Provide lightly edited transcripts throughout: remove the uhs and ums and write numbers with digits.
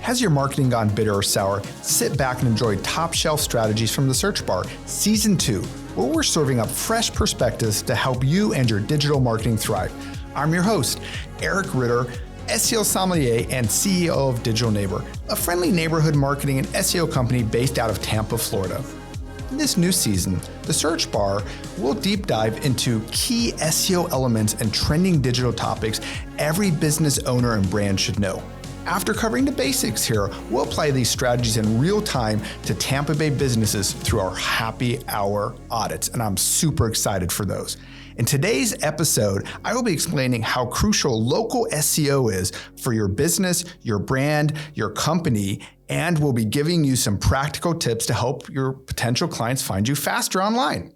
Has your marketing gone bitter or sour? Sit back and enjoy top shelf strategies from the Search Bar, Season 2, where we're serving up fresh perspectives to help you and your digital marketing thrive. I'm your host, Eric Ritter, SEO sommelier and CEO of Digital Neighbor, a friendly neighborhood marketing and SEO company based out of Tampa, Florida. In this new season, the Search Bar will deep dive into key SEO elements and trending digital topics every business owner and brand should know. After covering the basics here, we'll apply these strategies in real time to Tampa Bay businesses through our happy hour audits, and I'm super excited for those. In today's episode, I will be explaining how crucial local SEO is for your business, your brand, your company, and we'll be giving you some practical tips to help your potential clients find you faster online.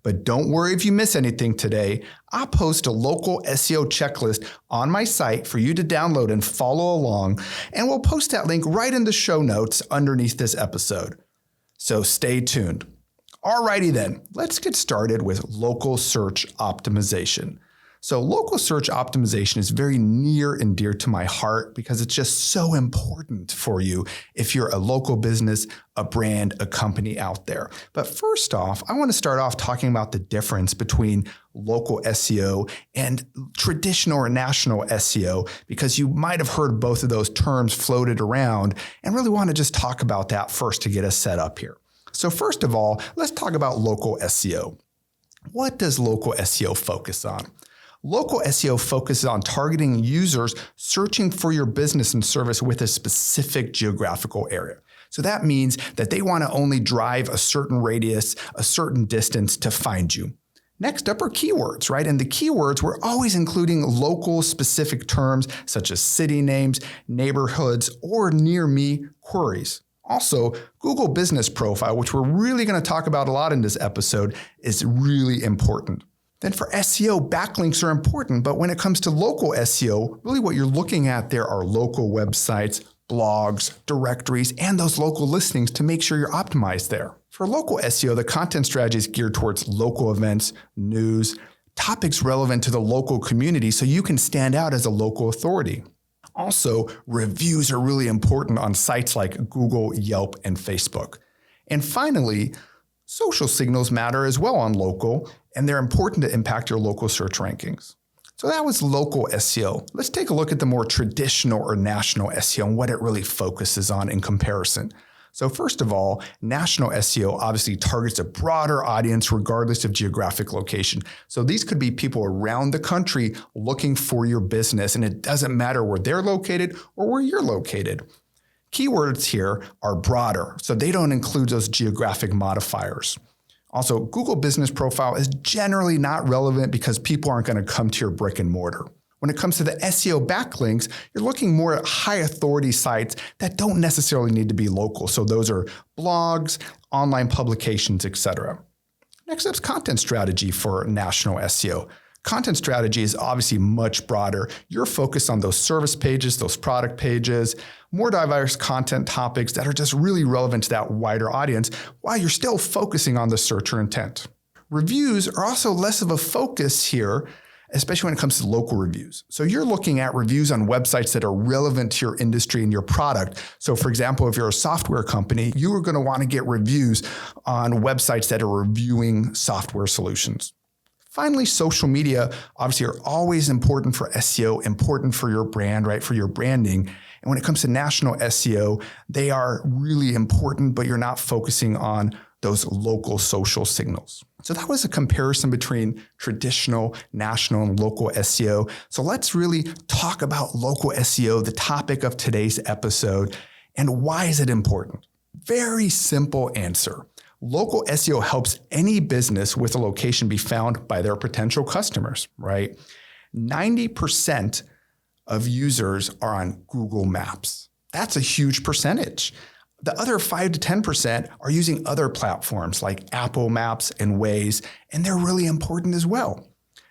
But don't worry if you miss anything today. I'll post a local SEO checklist on my site for you to download and follow along, and we'll post that link right in the show notes underneath this episode. So stay tuned. Alrighty then, let's get started with local search optimization. So local search optimization is very near and dear to my heart because it's just so important for you if you're a local business, a brand, a company out there. But first off, I want to start off talking about the difference between local SEO and traditional or national SEO, because you might have heard both of those terms floated around and really want to just talk about that first to get us set up here. So first of all, let's talk about local SEO. What does local SEO focus on? Local SEO focuses on targeting users searching for your business and service with a specific geographical area. So that means that they want to only drive a certain radius, a certain distance to find you. Next up are keywords, right? And the keywords, we're always including local specific terms such as city names, neighborhoods, or near me queries. Also, Google Business Profile, which we're really going to talk about a lot in this episode, is really important. Then for SEO, backlinks are important, but when it comes to local SEO, really what you're looking at there are local websites, blogs, directories, and those local listings to make sure you're optimized there. For local SEO, the content strategy is geared towards local events, news, topics relevant to the local community so you can stand out as a local authority. Also, reviews are really important on sites like Google, Yelp, and Facebook. And finally, social signals matter as well on local, and they're important to impact your local search rankings. So that was local SEO. Let's take a look at the more traditional or national SEO and what it really focuses on in comparison. So first of all, national SEO obviously targets a broader audience regardless of geographic location. So these could be people around the country looking for your business, and it doesn't matter where they're located or where you're located. Keywords here are broader, so they don't include those geographic modifiers. Also, Google Business Profile is generally not relevant because people aren't going to come to your brick and mortar. When it comes to the SEO backlinks, you're looking more at high authority sites that don't necessarily need to be local. So those are blogs, online publications, etc. Next up is content strategy for national SEO. Content strategy is obviously much broader. You're focused on those service pages, those product pages, more diverse content topics that are just really relevant to that wider audience while you're still focusing on the searcher intent. Reviews are also less of a focus here, especially when it comes to local reviews. So you're looking at reviews on websites that are relevant to your industry and your product. So for example, if you're a software company, you are going to want to get reviews on websites that are reviewing software solutions. Finally, social media obviously are always important for SEO, important for your brand, right? For your branding. And when it comes to national SEO, they are really important, but you're not focusing on those local social signals. So that was a comparison between traditional, national, and local SEO. So let's really talk about local SEO, the topic of today's episode, and why is it important? Very simple answer. Local SEO helps any business with a location be found by their potential customers, right? 90% of users are on Google Maps. That's a huge percentage. The other 5 to 10% are using other platforms like Apple Maps and Waze, and they're really important as well.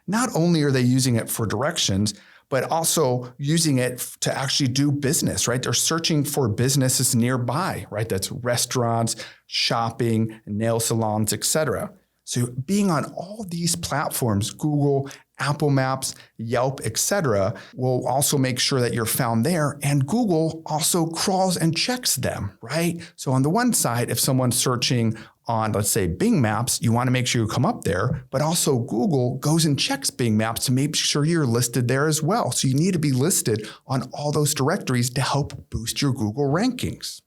Not only are they using it for directions, but also using it to actually do business, right? They're searching for businesses nearby, right? That's restaurants, shopping, nail salons, etc. So being on all these platforms, Google, Apple Maps, Yelp, etc. will also make sure that you're found there. And Google also crawls and checks them, right? So on the one side, if someone's searching on, let's say, Bing Maps, you want to make sure you come up there, but also Google goes and checks Bing Maps to make sure you're listed there as well. So you need to be listed on all those directories to help boost your Google rankings.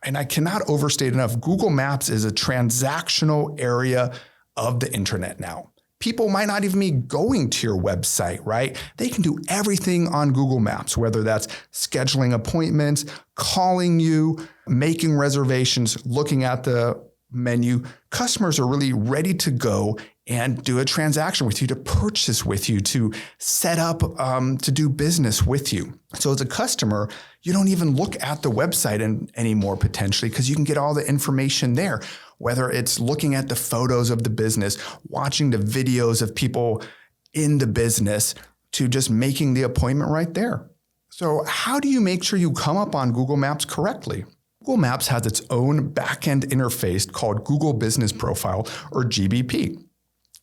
And I cannot overstate enough, Google Maps is a transactional area of the internet now. People might not even be going to your website, right? They can do everything on Google Maps, whether that's scheduling appointments, calling you, making reservations, looking at the menu. Customers are really ready to go and do a transaction with you, to purchase with you, to set up, to do business with you. So as a customer, you don't even look at the website anymore potentially, because you can get all the information there, whether it's looking at the photos of the business, watching the videos of people in the business, to just making the appointment right there. So how do you make sure you come up on Google Maps correctly? Google Maps has its own backend interface called Google Business Profile, or GBP.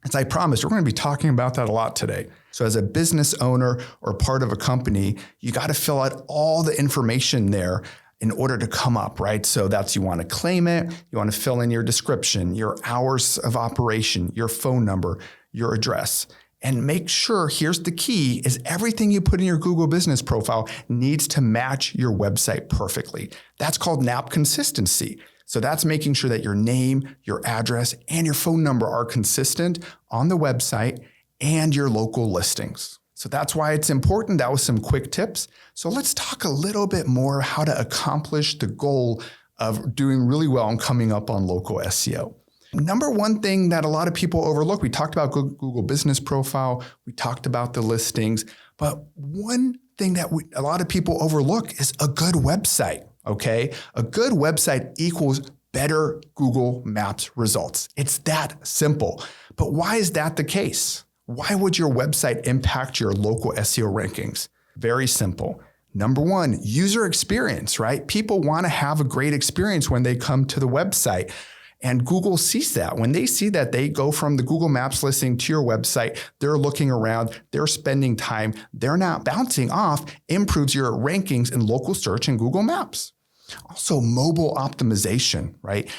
As I promised, we're going to be talking about that a lot today. So as a business owner or part of a company, you got to fill out all the information there in order to come up, right? So that's, you want to claim it, you want to fill in your description, your hours of operation, your phone number, your address. And make sure, here's the key, is everything you put in your Google Business Profile needs to match your website perfectly. That's called NAP consistency. So that's making sure that your name, your address, and your phone number are consistent on the website and your local listings. So that's why it's important. That was some quick tips. So let's talk a little bit more how to accomplish the goal of doing really well and coming up on local SEO. Number one thing that a lot of people overlook, we talked about Google Business Profile, we talked about the listings, but one thing that a lot of people overlook is a good website, okay? A good website equals better Google Maps results. It's that simple. But why is that the case? Why would your website impact your local SEO rankings? Very simple. Number one, user experience, right? People want to have a great experience when they come to the website. And Google sees that. When they see that, they go from the Google Maps listing to your website, they're looking around, they're spending time, they're not bouncing off, improves your rankings in local search and Google Maps. Also, mobile optimization, right?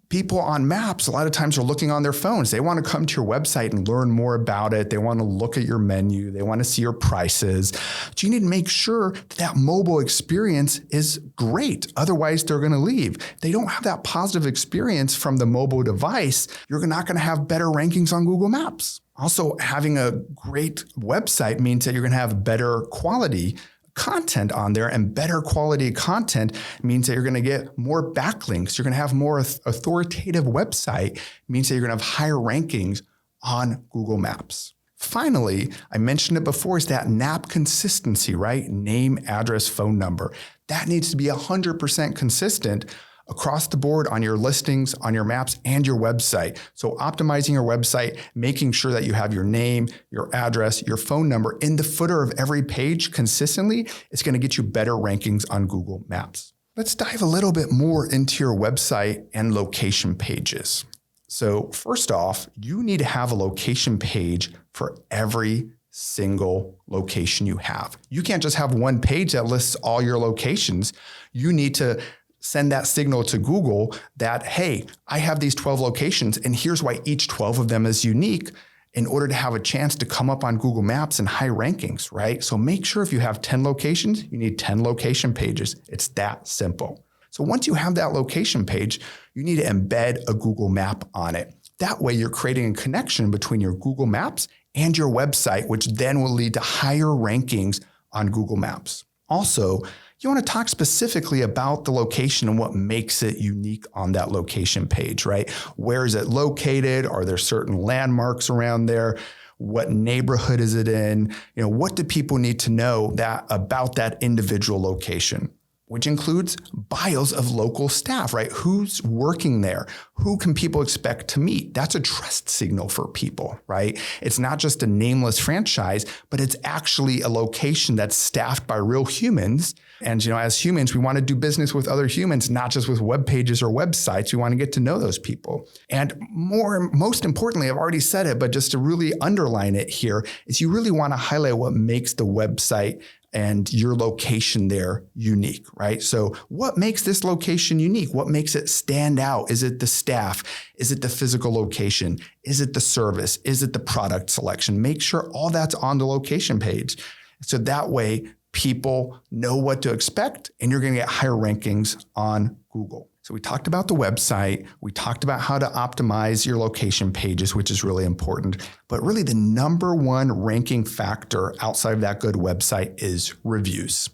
People on maps, a lot of times are looking on their phones. They want to come to your website and learn more about it. They want to look at your menu. They want to see your prices. So you need to make sure that mobile experience is great. Otherwise, they're going to leave. If they don't have that positive experience from the mobile device, you're not going to have better rankings on Google Maps. Also, having a great website means that you're going to have better quality content on there, and better quality content means that you're going to get more backlinks. You're going to have more authoritative website, means that you're going to have higher rankings on Google Maps. Finally, I mentioned it before, is that NAP consistency, right? Name, address, phone number. That needs to be 100% consistent across the board on your listings, on your maps, and your website. So optimizing your website, making sure that you have your name, your address, your phone number in the footer of every page consistently, is going to get you better rankings on Google Maps. Let's dive a little bit more into your website and location pages. So first off, you need to have a location page for every single location you have. You can't just have one page that lists all your locations. You need to send that signal to Google that, hey, I have these 12 locations, and here's why each 12 of them is unique in order to have a chance to come up on Google Maps and high rankings, right? So make sure if you have 10 locations, you need 10 location pages. It's that simple. So once you have that location page, you need to embed a Google map on it. That way you're creating a connection between your Google Maps and your website, which then will lead to higher rankings on Google Maps. Also, you want to talk specifically about the location and what makes it unique on that location page, right? Where is it located? Are there certain landmarks around there? What neighborhood is it in? What do people need to know about that individual location? which includes bios of local staff, right? Who's working there? Who can people expect to meet? That's a trust signal for people, right? It's not just a nameless franchise, but it's actually a location that's staffed by real humans. And, as humans, we want to do business with other humans, not just with web pages or websites. We want to get to know those people. And most importantly, I've already said it, but just to really underline it here, is you really want to highlight what makes the website and your location there unique, right? So what makes this location unique? What makes it stand out? Is it the staff? Is it the physical location? Is it the service? Is it the product selection? Make sure all that's on the location page. So that way people know what to expect and you're going to get higher rankings on Google. So we talked about the website. We talked about how to optimize your location pages, which is really important. But really the number one ranking factor outside of that good website is reviews.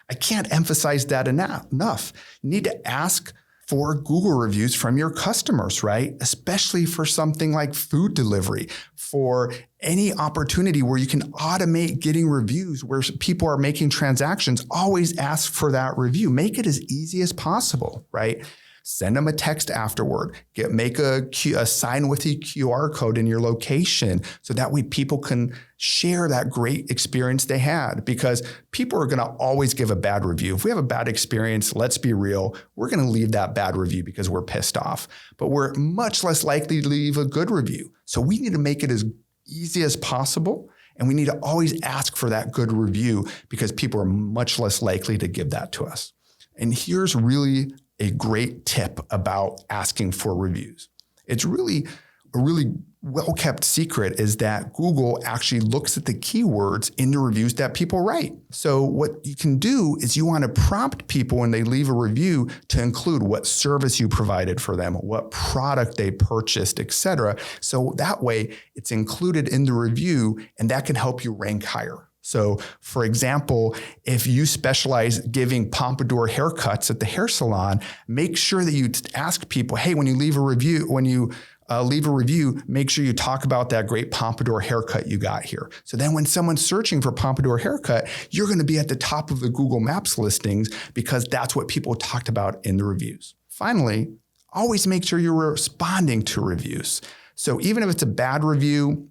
I can't emphasize that enough. You need to ask for Google reviews from your customers, right? Especially for something like food delivery, for any opportunity where you can automate getting reviews, where people are making transactions, always ask for that review. Make it as easy as possible, right? Send them a text afterward. Make a sign with a QR code in your location so that way people can share that great experience they had, because people are going to always give a bad review. If we have a bad experience, let's be real, we're going to leave that bad review because we're pissed off, but we're much less likely to leave a good review. So we need to make it as easy as possible. And we need to always ask for that good review because people are much less likely to give that to us. And here's really a great tip about asking for reviews. It's really a really well-kept secret is that Google actually looks at the keywords in the reviews that people write. So what you can do is you want to prompt people when they leave a review to include what service you provided for them, what product they purchased, etc. So that way it's included in the review and that can help you rank higher. So for example, if you specialize giving pompadour haircuts at the hair salon, make sure that you ask people, hey, when you leave a review, make sure you talk about that great pompadour haircut you got here. So then when someone's searching for pompadour haircut, you're going to be at the top of the Google Maps listings because that's what people talked about in the reviews. Finally, always make sure you're responding to reviews. So even if it's a bad review,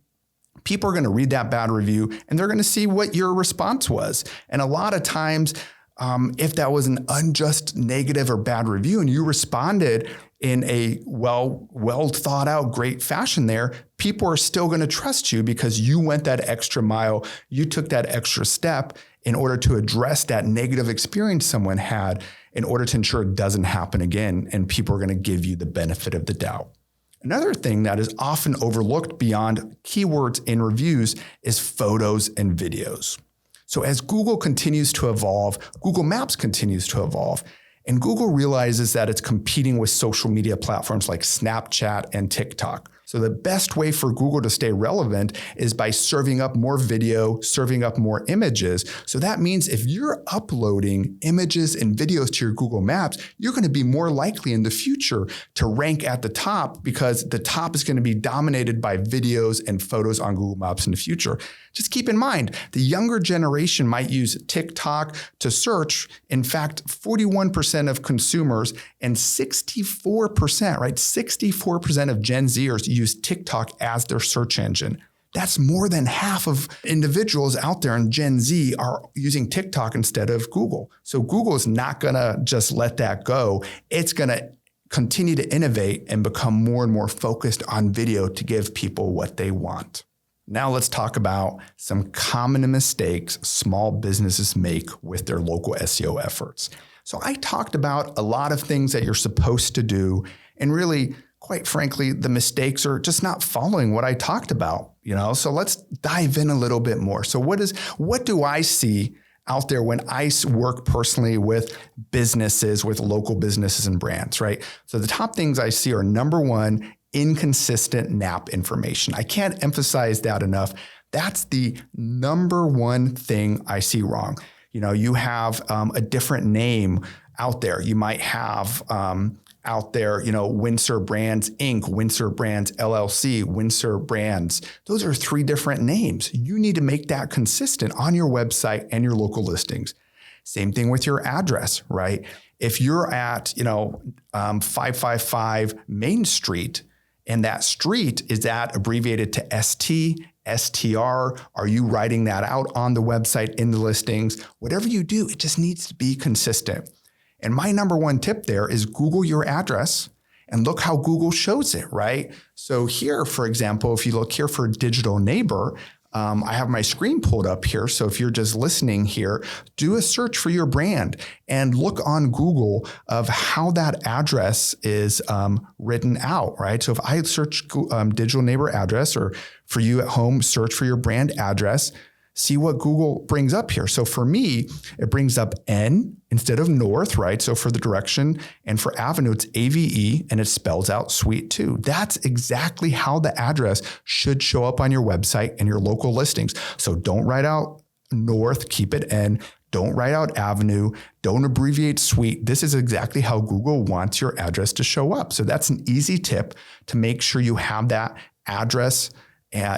people are going to read that bad review and they're going to see what your response was. And a lot of times, if that was an unjust negative or bad review and you responded in a well thought out, great fashion there, people are still going to trust you because you went that extra mile. You took that extra step in order to address that negative experience someone had in order to ensure it doesn't happen again. And people are going to give you the benefit of the doubt. Another thing that is often overlooked beyond keywords in reviews is photos and videos. So as Google continues to evolve, Google Maps continues to evolve, and Google realizes that it's competing with social media platforms like Snapchat and TikTok. So the best way for Google to stay relevant is by serving up more video, serving up more images. So that means if you're uploading images and videos to your Google Maps, you're going to be more likely in the future to rank at the top because the top is going to be dominated by videos and photos on Google Maps in the future. Just keep in mind, the younger generation might use TikTok to search. In fact, 41% of consumers and 64%, right? 64% of Gen Zers use TikTok as their search engine. That's more than half of individuals out there in Gen Z are using TikTok instead of Google. So Google is not going to just let that go. It's going to continue to innovate and become more and more focused on video to give people what they want. Now let's talk about some common mistakes small businesses make with their local SEO efforts. So I talked about a lot of things that you're supposed to do, and really, quite frankly, the mistakes are just not following what I talked about, So let's dive in a little bit more. So what do I see out there when I work personally with businesses, with local businesses and brands, right? So the top things I see are, number one, inconsistent NAP information. I can't emphasize that enough. That's the number one thing I see wrong. You have a different name out there. You might have out there, Windsor Brands Inc., Windsor Brands LLC, Windsor Brands. Those are three different names. You need to make that consistent on your website and your local listings. Same thing with your address, right? If you're at, 555 Main Street and that street is that abbreviated to ST, STR, are you writing that out on the website in the listings? Whatever you do, it just needs to be consistent. And my number one tip there is Google your address and look how Google shows it, right? So here, for example, if you look here for Digital Neighbor, I have my screen pulled up here. So if you're just listening here, do a search for your brand and look on Google of how that address is written out, right? So if I search Digital Neighbor address, or for you at home, search for your brand address, see what Google brings up here. So for me, it brings up N instead of north, right? So for the direction, and for avenue, it's AVE, and it spells out suite 2. That's exactly how the address should show up on your website and your local listings. So don't write out north, keep it N. Don't write out avenue. Don't abbreviate suite. This is exactly how Google wants your address to show up. So that's an easy tip to make sure you have that address,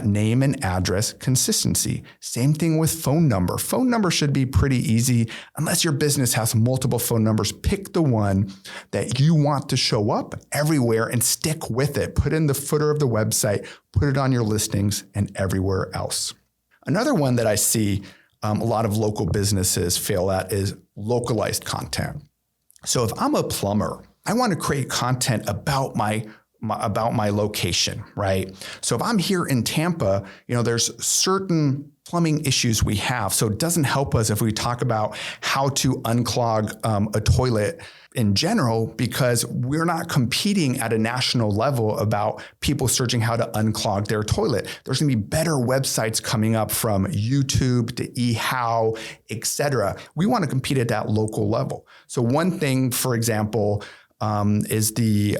name and address consistency. Same thing with phone number. Phone number should be pretty easy. Unless your business has multiple phone numbers, pick the one that you want to show up everywhere and stick with it. Put in the footer of the website, put it on your listings and everywhere else. Another one that I see a lot of local businesses fail at is localized content. So if I'm a plumber, I want to create content about my location, right? So if I'm here in Tampa, there's certain plumbing issues we have. So it doesn't help us if we talk about how to unclog a toilet in general, because we're not competing at a national level about people searching how to unclog their toilet. There's going to be better websites coming up from YouTube to eHow, et cetera. We want to compete at that local level. So one thing, for example, is the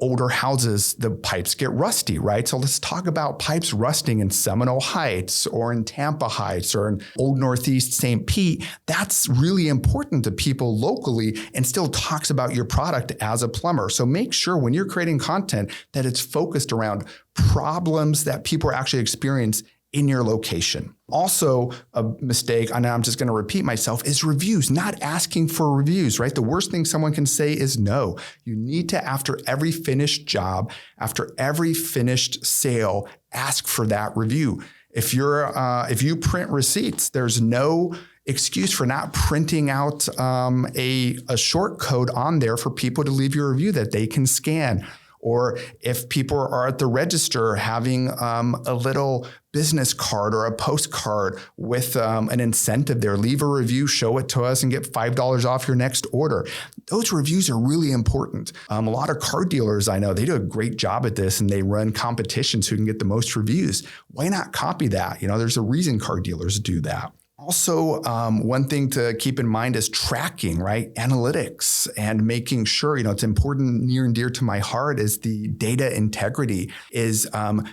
older houses, the pipes get rusty, right? So let's talk about pipes rusting in Seminole Heights or in Tampa Heights or in Old Northeast St. Pete. That's really important to people locally and still talks about your product as a plumber. So make sure when you're creating content that it's focused around problems that people are actually experiencing in your location. Also, a mistake, and I'm just going to repeat myself, is reviews, not asking for reviews, right? The worst thing someone can say is no. You need to, after every finished job, after every finished sale, ask for that review. If you print receipts, there's no excuse for not printing out a short code on there for people to leave your review that they can scan. Or if people are at the register, having a little business card or a postcard with an incentive there. Leave a review, show it to us, and get $5 off your next order. Those reviews are really important. A lot of car dealers I know, they do a great job at this, and they run competitions who can get the most reviews. Why not copy that? There's a reason car dealers do that. Also, one thing to keep in mind is tracking, right? Analytics and making sure, it's important, near and dear to my heart is the data integrity, is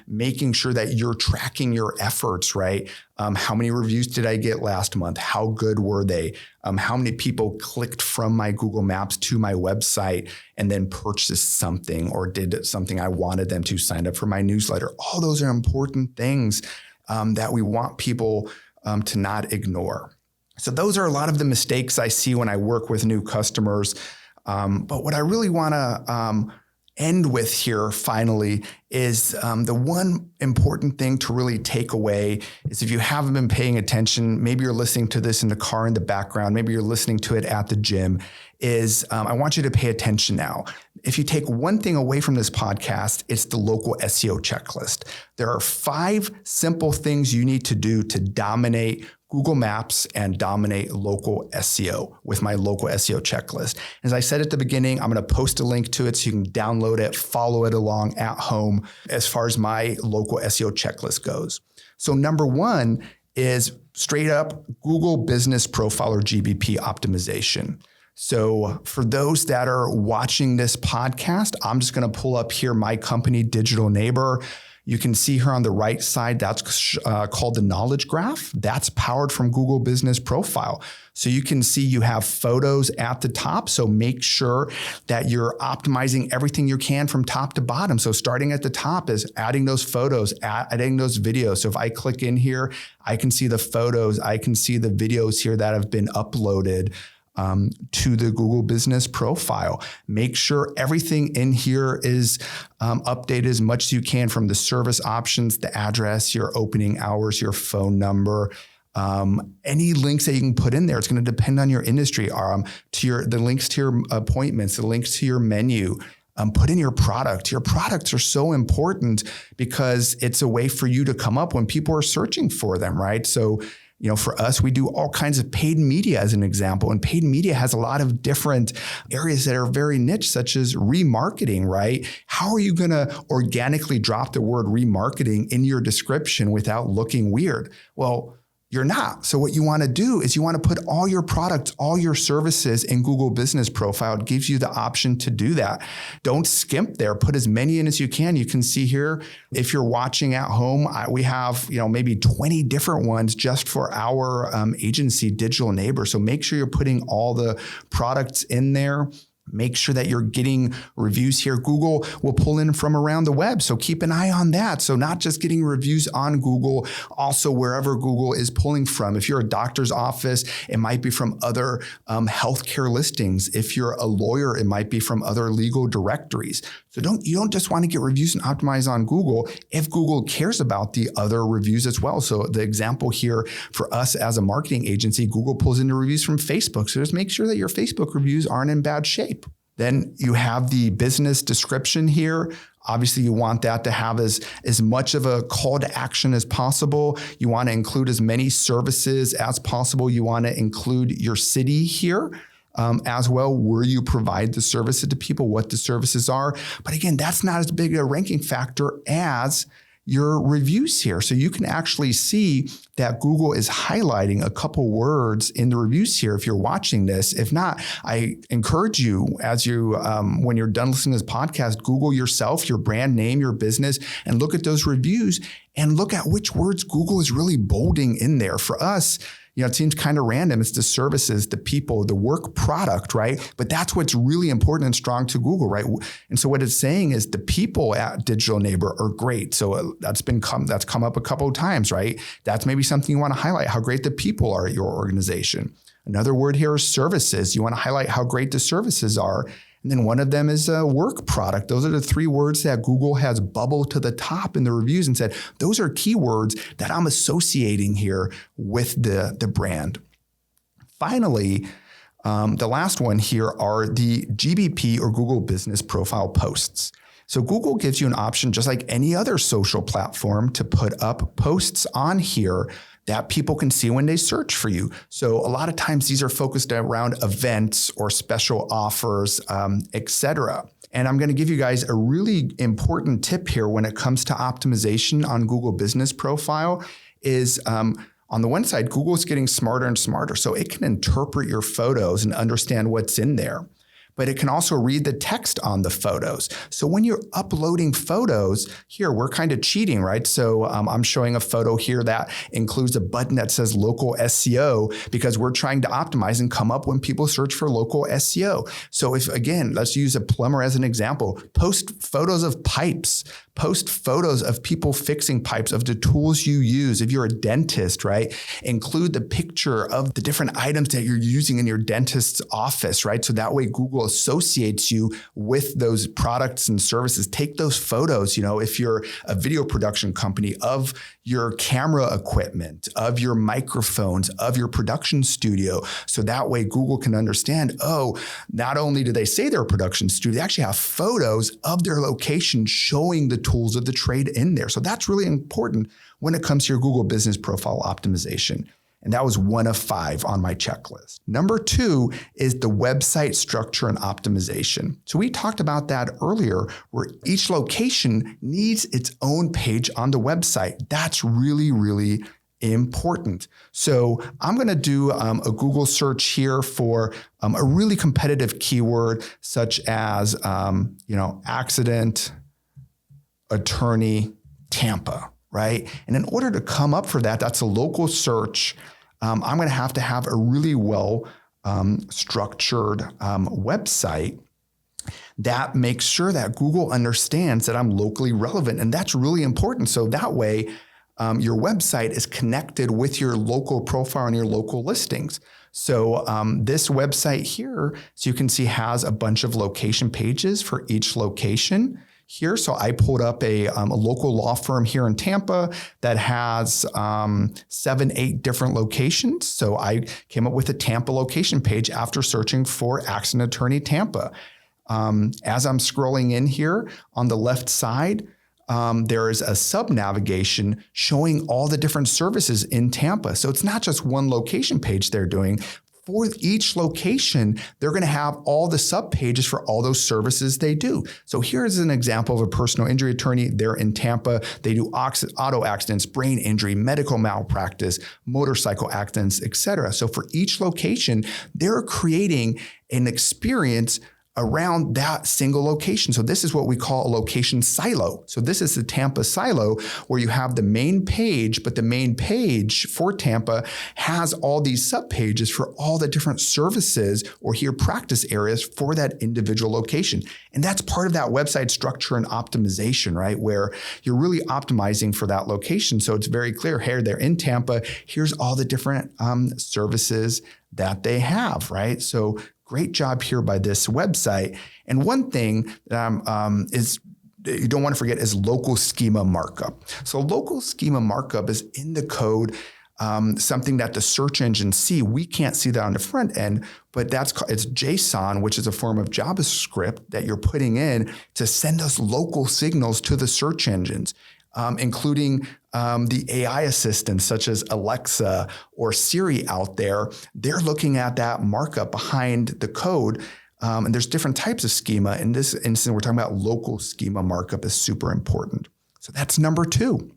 making sure that you're tracking your efforts, right? How many reviews did I get last month? How good were they? How many people clicked from my Google Maps to my website and then purchased something or did something I wanted them to, sign up for my newsletter? All those are important things that we want people to not ignore. So those are a lot of the mistakes I see when I work with new customers. But what I really want to end with here finally is the one important thing to really take away is, if you haven't been paying attention, maybe you're listening to this in the car in the background, maybe you're listening to it at the gym, is I want you to pay attention now. If you take one thing away from this podcast, it's the local SEO checklist. There are 5 simple things you need to do to dominate Google Maps and dominate local SEO with my local SEO checklist. As I said at the beginning, I'm going to post a link to it so you can download it, follow it along at home as far as my local SEO checklist goes. So number 1 is straight up Google Business Profile or GBP optimization. So for those that are watching this podcast, I'm just going to pull up here my company, Digital Neighbor. You can see here on the right side, that's called the knowledge graph. That's powered from Google Business Profile. So you can see you have photos at the top. So make sure that you're optimizing everything you can from top to bottom. So starting at the top is adding those photos, adding those videos. So if I click in here, I can see the photos, I can see the videos here that have been uploaded to the Google Business Profile. Make sure everything in here is updated as much as you can, from the service options, the address, your opening hours, your phone number, any links that you can put in there. It's going to depend on your industry, the links to your appointments, the links to your menu. Put in your product. Your products are so important because it's a way for you to come up when people are searching for them, right? So, for us, we do all kinds of paid media as an example, and paid media has a lot of different areas that are very niche, such as remarketing, right? How are you going to organically drop the word remarketing in your description without looking weird? Well, you're not. So what you want to do is you want to put all your products, all your services in Google Business Profile. It gives you the option to do that. Don't skimp there. Put as many in as you can. You can see here, if you're watching at home, we have, maybe 20 different ones just for our agency, Digital Neighbor. So make sure you're putting all the products in there. Make sure that you're getting reviews here. Google will pull in from around the web, so keep an eye on that. So not just getting reviews on Google, also wherever Google is pulling from. If you're a doctor's office, it might be from other healthcare listings. If you're a lawyer, it might be from other legal directories. So you don't just want to get reviews and optimize on Google if Google cares about the other reviews as well. So the example here for us as a marketing agency, Google pulls in the reviews from Facebook. So just make sure that your Facebook reviews aren't in bad shape. Then you have the business description here. Obviously, you want that to have as much of a call to action as possible. You want to include as many services as possible. You want to include your city here as well, where you provide the services to people, what the services are. But again, that's not as big a ranking factor as your reviews here. So you can actually see that Google is highlighting a couple words in the reviews here if you're watching this. If not, I encourage you, when you're done listening to this podcast, Google yourself, your brand name, your business, and look at those reviews and look at which words Google is really bolding in there. For us, it seems kind of random. It's the services, the people, the work product, right? But that's what's really important and strong to Google, right? And so what it's saying is the people at Digital Neighbor are great. So that's come up a couple of times, right? That's maybe something you want to highlight, how great the people are at your organization. Another word here is services. You want to highlight how great the services are. And then one of them is a work product. Those are the three words that Google has bubbled to the top in the reviews and said, those are keywords that I'm associating here with the brand. Finally, the last one here are the GBP or Google Business Profile posts. So Google gives you an option, just like any other social platform, to put up posts on here that people can see when they search for you. So a lot of times these are focused around events or special offers, etc. And I'm going to give you guys a really important tip here when it comes to optimization on Google Business Profile is on the one side, Google is getting smarter and smarter. So it can interpret your photos and understand what's in there. But it can also read the text on the photos. So when you're uploading photos, here, we're kind of cheating, right? So I'm showing a photo here that includes a button that says Local SEO because we're trying to optimize and come up when people search for local SEO. So let's use a plumber as an example, post photos of pipes, post photos of people fixing pipes, of the tools you use. If you're a dentist, right, include the picture of the different items that you're using in your dentist's office, right? So that way Google associates you with those products and services. Take those photos, if you're a video production company, of your camera equipment, of your microphones, of your production studio. So that way Google can understand, not only do they say they're a production studio, they actually have photos of their location showing the tools of the trade in there. So that's really important when it comes to your Google Business Profile optimization. And that was 1 of 5 on my checklist. Number 2 is the website structure and optimization. So we talked about that earlier, where each location needs its own page on the website. That's really, really important. So I'm going to do a Google search here for a really competitive keyword such as, accident, attorney, Tampa, right? And in order to come up for that, that's a local search. I'm going to have a really well structured website that makes sure that Google understands that I'm locally relevant. And that's really important. So that way, your website is connected with your local profile and your local listings. So this website here, so you can see, has a bunch of location pages for each location here. So I pulled up a local law firm here in Tampa that has 7-8 different locations. So I came up with a Tampa location page after searching for Accident Attorney Tampa. As I'm scrolling in here on the left side, there is a sub-navigation showing all the different services in Tampa. So it's not just one location page they're doing. For each location, they're going to have all the sub-pages for all those services they do. So here's an example of a personal injury attorney. They're in Tampa. They do auto accidents, brain injury, medical malpractice, motorcycle accidents, etc. So for each location, they're creating an experience around that single location. So this is what we call a location silo. So this is the Tampa silo, where you have the main page, but the main page for Tampa has all these subpages for all the different services or here practice areas for that individual location. And that's part of that website structure and optimization, right? Where you're really optimizing for that location. So it's very clear, here they're in Tampa, here's all the different services that they have, right? So great job here by this website. And one thing is you don't want to forget is local schema markup. So local schema markup is in the code, something that the search engines see. We can't see that on the front end, but it's JSON, which is a form of JavaScript that you're putting in to send us local signals to the search engines. Including the AI assistants such as Alexa or Siri out there. They're looking at that markup behind the code. And there's different types of schema. In this instance, we're talking about local schema markup is super important. So that's number 2.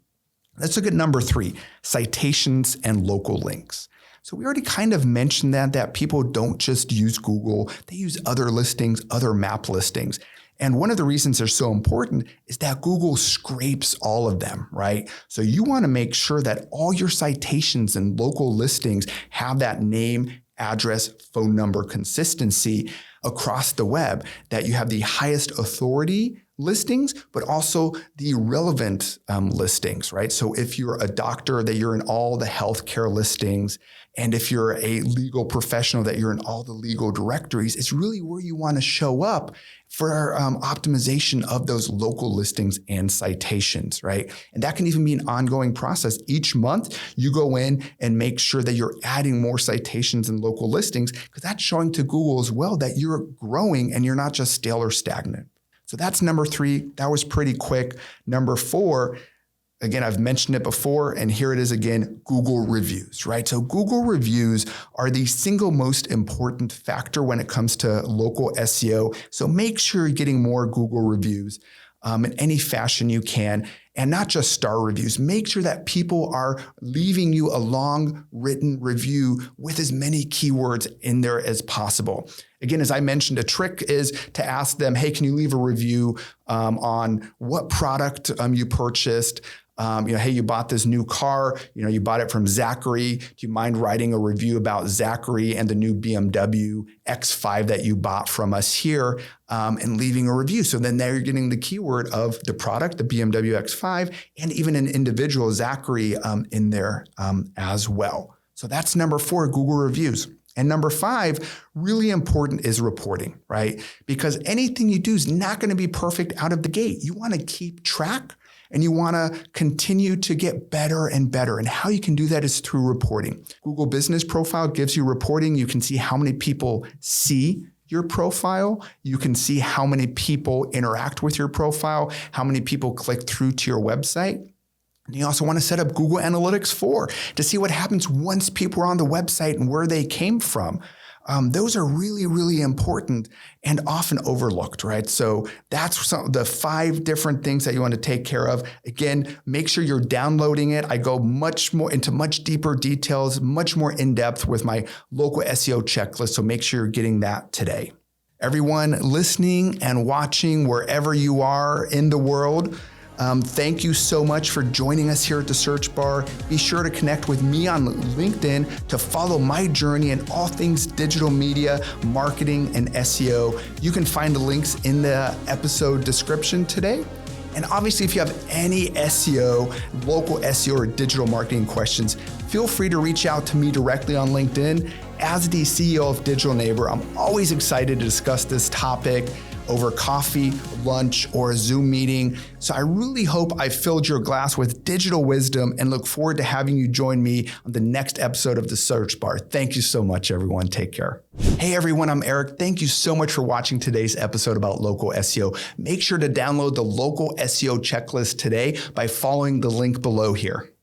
Let's look at number 3, citations and local links. So we already kind of mentioned that people don't just use Google, they use other listings, other map listings. And one of the reasons they're so important is that Google scrapes all of them, right? So you want to make sure that all your citations and local listings have that name, address, phone number consistency across the web, that you have the highest authority listings, but also the relevant listings, right? So if you're a doctor, that you're in all the healthcare listings. And if you're a legal professional, that you're in all the legal directories. It's really where you want to show up for optimization of those local listings and citations, right? And that can even be an ongoing process. Each month, you go in and make sure that you're adding more citations and local listings, because that's showing to Google as well that you're growing and you're not just stale or stagnant. So that's number 3. That was pretty quick. Number 4, again, I've mentioned it before, and here it is again, Google reviews, right? So Google reviews are the single most important factor when it comes to local SEO. So make sure you're getting more Google reviews in any fashion you can, and not just star reviews. Make sure that people are leaving you a long written review with as many keywords in there as possible. Again, as I mentioned, a trick is to ask them, hey, can you leave a review on what product you purchased? Hey, you bought this new car, you bought it from Zachary. Do you mind writing a review about Zachary and the new BMW X5 that you bought from us here, and leaving a review? So then they're getting the keyword of the product, the BMW X5, and even an individual Zachary in there as well. So that's number 4, Google reviews. And number 5, really important, is reporting, right? Because anything you do is not going to be perfect out of the gate. You want to keep track, and you want to continue to get better and better. And how you can do that is through reporting. Google Business Profile gives you reporting. You can see how many people see your profile. You can see how many people interact with your profile, how many people click through to your website. And you also want to set up Google Analytics 4 to see what happens once people are on the website and where they came from. Those are really, really important and often overlooked, right? So that's the 5 different things that you want to take care of. Again, make sure you're downloading it. I go much deeper details, much more in depth with my local SEO checklist. So make sure you're getting that today. Everyone listening and watching wherever you are in the world, Thank you so much for joining us here at the search bar. Be sure to connect with me on LinkedIn to follow my journey in all things digital media, marketing, and SEO. You can find the links in the episode description today. And obviously, if you have any SEO, local SEO, or digital marketing questions, feel free to reach out to me directly on LinkedIn. As the CEO of Digital Neighbor, I'm always excited to discuss this topic over coffee, lunch, or a Zoom meeting. So I really hope I filled your glass with digital wisdom and look forward to having you join me on the next episode of The Search Bar. Thank you so much, everyone. Take care. Hey, everyone, I'm Eric. Thank you so much for watching today's episode about local SEO. Make sure to download the local SEO checklist today by following the link below here.